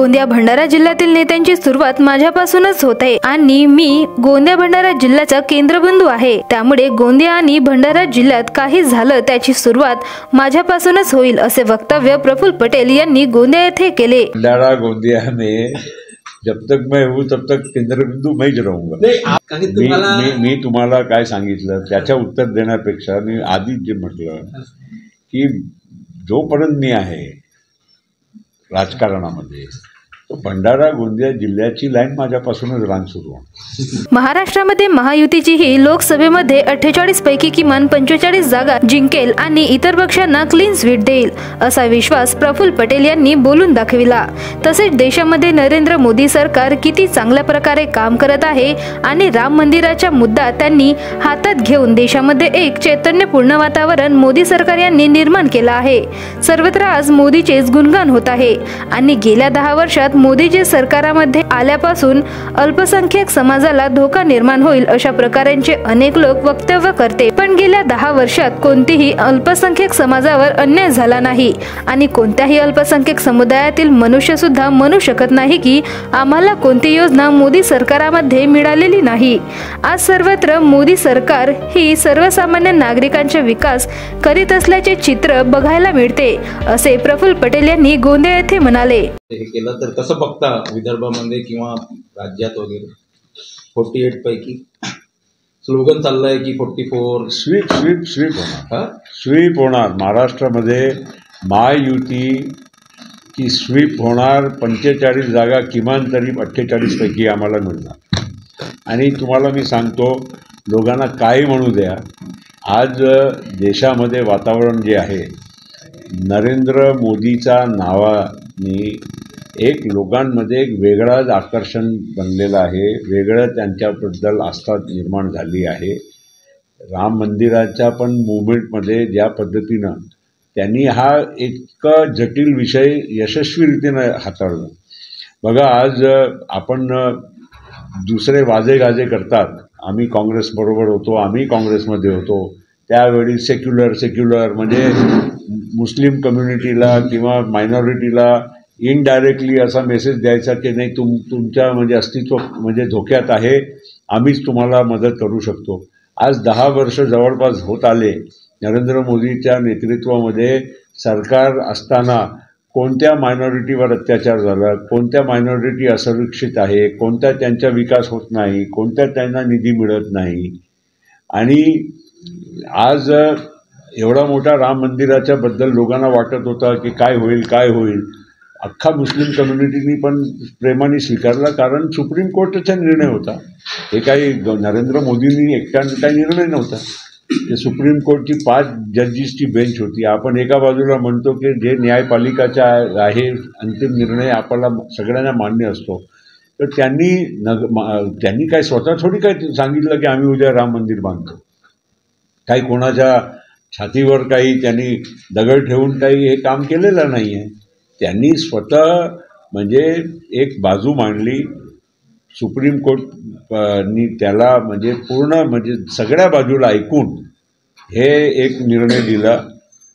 गोंदिया भंडारा जिल्ह्यातील नेत्यांची सुरुवात माझ्यापासूनच होते आणि मी गोंदिया भंडारा जिल्ह्याचा केंद्रबिंदू आहे। त्यामुळे गोंदिया आणि भंडारा जिल्ह्यात काही झालं त्याची सुरुवात माझ्यापासूनच होईल असे वक्तव्य प्रफुल्ल पटेल यांनी गोंदिया येथे केले। भंडारा गोंदिया में जब तक मैं हूँ तब तक केंद्रबिंदू मैं ही रहूंगा। मी तुम्हाला काय सांगितलं त्याच्या उत्तर देण्यापेक्षा मी आधीच जे म्हटलं की जोपर्यंत मी आहे राजकारणामध्ये तो भंडारा गोंदिया जिल्ह्याची लाईन माझ्यापासूनच रान सुरू आहे। महाराष्ट्रामध्ये महायुतीची ही लोकसभेमध्ये 48 पैकी किमान 45 जागा जिंकेल आणि इतर पक्षांना क्लीन स्वीट देईल असा विश्वास प्रफुल्ल पटेल यांनी बोलून दाखविला। तसेच देशामध्ये नरेंद्र मोदी सरकार किती चांगल्या प्रकारे काम करत आहे आणि राम मंदिराचा मुद्दा त्यांनी हातात घेऊन देशामध्ये एक चैतन्यपूर्ण वातावरण मोदी सरकार यांनी निर्माण केला आहे। सर्वत्र आज मोदीचेच गुणगान होत आहे आणि गेल्या 10 वर्षात मोदीचे सरकारामध्ये आल्यापासून अल्पसंख्याक समाजाला धोका निर्माण होईल अशा प्रकारांचे अनेक लोक वक्तव्य करते, पण गेल्या 10 वर्षात कोणतीही अल्पसंख्याक समाजावर अन्याय झाला नाही आणि कोणत्याही अल्पसंख्याक समुदायातील मनुष्य सुद्धा म्हणू शकत नाही की आम्हाला कोणती योजना मोदी सरकारामध्ये मिळालेली नाही। आज सर्वत्र मोदी सरकार ही सर्वसामान्य नागरिकांचा विकास करीत असल्याचे चित्र बघायला मिळते असे प्रफुल्ल पटेल यांनी गोंदिया येथे म्हणाले। हे केलं तर कसं बघता विदर्भामध्ये किंवा राज्यात वगैरे 48 पैकी स्लोगन चाललंय की 44 स्वीप होणार। स्वीप होणार महाराष्ट्रामध्ये महायुती की स्वीप होणार। 45 जागा किमान तरी 48 पैकी आम्हाला मिळणार। आणि तुम्हाला मी सांगतो लोकांना काही म्हणू द्या, आज देशामध्ये वातावरण जे आहे नरेंद्र मोदीचा नावाने एक लोकांमध्ये एक वेगळाच आकर्षण बनलेलं आहे, वेगळं त्यांच्याबद्दल आस्था निर्माण झाली आहे। राम मंदिराच्या पण मूवमेंटमध्ये ज्या पद्धतीनं त्यांनी हा इतका जटिल विषय यशस्वीरीतीने हाताळला। बघा आज आपण दुसरे वाजेगाजे करतात, आम्ही काँग्रेसबरोबर होतो, आम्ही काँग्रेसमध्ये होतो, त्यावेळी सेक्युलर म्हणजे मुस्लिम कम्युनिटीला किंवा मायनॉरिटीला इनडायरेक्टली असा मेसेज द्यायचा की नाही तुमच्या म्हणजे अस्तित्व म्हणजे धोक्यात आहे, आम्हीच तुम्हाला मदत करू शकतो। आज 10 वर्ष जवळपास होत आले नरेंद्र मोदीच्या नेतृत्वामध्ये सरकार असताना कोणत्या मायनॉरिटीवर अत्याचार झाला, कोणत्या मायनॉरिटी असुरक्षित आहे, कोणत्या त्यांचा विकास होत नाही, कोणत्या त्यांना निधी मिळत नाही। आणि आज एवढा मोठा राम मंदिराच्या बद्दल लोकांना वाटत होता की काय होईल, अख्खा मुस्लिम कम्युनिटीनी पण प्रेमाने स्वीकारला, कारण सुप्रीम कोर्टाचा निर्णय होता। हे काही नरेंद्र मोदींनी एकट्याने काही निर्णय नव्हता, ते सुप्रीम कोर्टची 5 जजेसची बेंच होती। आपण एका बाजूला म्हणतो की जे न्यायपालिकाचा आहे अंतिम निर्णय आपल्याला सगळ्यांना मान्य असतो, तर त्यांनी काय स्वतः थोडी काय सांगितलं की आम्ही उद्या राम मंदिर बांधतो। काही कोणाच्या छातीवर काही त्यांनी दगड ठेवून काही हे काम केलेलं नाही आहे। त्यांनी स्वतः म्हणजे एक बाजू मांडली, सुप्रीम कोर्टनी त्याला म्हणजे पूर्ण म्हणजे सगळ्या बाजूला ऐकून हे एक निर्णय दिला।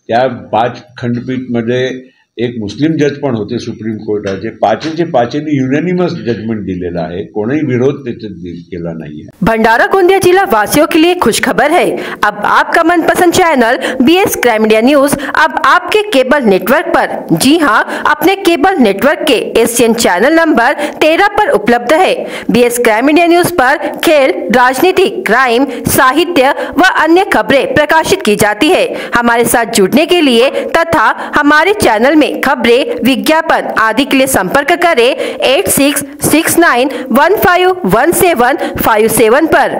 त्या 5 खंडपीठमध्ये एक मुस्लिम जज पण होते सुप्रीम कोर्टाचे, 5चे यूनानिमस जजमेंट दिलेला है, कोई विरोध केला नहीं है। भंडारा गोंदिया जिला वासियों के लिए खुशखबर है। अब आपका मनपसंद channel BS crime media news अब आपके केबल नेटवर्क पर, जी हां, अपने केबल नेटवर्क के एशियन चैनल नंबर 13 पर उपलब्ध है। बीएस क्राइम मीडिया न्यूज पर खेल, राजनीति, क्राइम, साहित्य व अन्य खबरें प्रकाशित की जाती है। हमारे साथ जुड़ने के लिए तथा हमारे चैनल में खबरें, विज्ञापन आदि के लिए संपर्क करें 8669151757 पर।